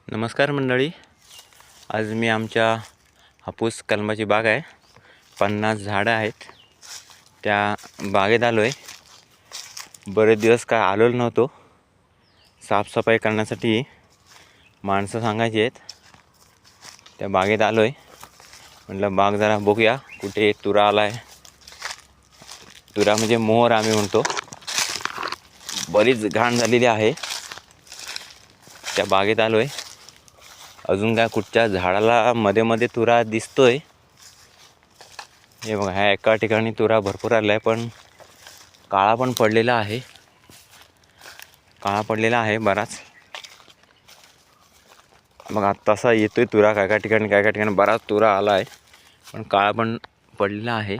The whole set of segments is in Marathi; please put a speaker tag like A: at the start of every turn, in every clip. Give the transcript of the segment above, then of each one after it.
A: नमस्कार मंडळी, आज मी आमच्या हापूस कलमाची बाग आहे. 50 झाडं आहेत. त्या बागेत आलो आहे. बरेच दिवस काय आलो नव्हतो. साफसफाई करण्यासाठी माणसं सांगायची आहेत. त्या बागेत आलो आहे. म्हटलं बाग जरा बघूया, कुठे तुरा आला आहे. तुरा म्हणजे मोहर आम्ही म्हणतो. बरीच घाण झालेली आहे. त्या बागेत आलो आहे. अजून काय कुठच्या झाडाला मध्ये मध्ये तुरा दिसतोय. हे बघा, ह्या एका ठिकाणी तुरा भरपूर आला आहे, पण काळा पण पडलेला आहे. काळा पडलेला आहे बराच. मग आता तसा येतोय तुरा, काय ठिकाणी बराच तुरा आला आहे, पण काळा पण पडलेला आहे.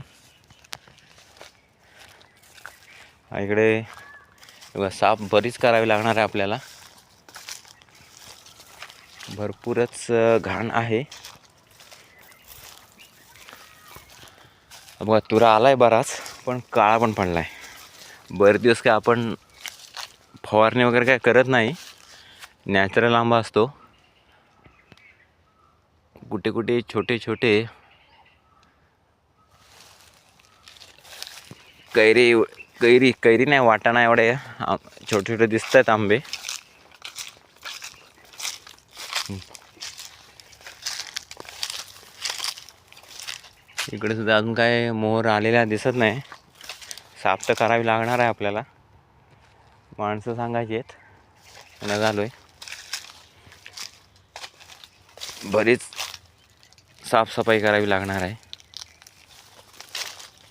A: इकडे साफ बरीच करावी लागणार आहे आपल्याला. भरपूरच घाण आहे. बघा, तुरा आलाय बराच, पण काळा पण पडलाय. बरेच दिवस काय आपण फवारणी वगैरे काय करत नाही. नॅचरल आंबा असतो. कुठे कुठे छोटे छोटे कैरी नाही, वाटाणा एवढे छोटे छोटे दिसत आहेत आंबे. इकडे सुद्धा अजून काय मोहर आलेला दिसत नाही. साफ तर करावी लागणार आहे आपल्याला. माणसं सांगायची आहेत. पुन्हा झालोय. बरीच साफसफाई करावी लागणार आहे.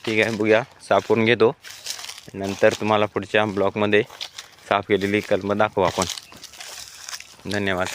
A: ठीक आहे, बघूया, साफ करून घेतो. नंतर तुम्हाला पुढच्या ब्लॉगमध्ये साफ केलेली कलमं दाखवू आपण. धन्यवाद.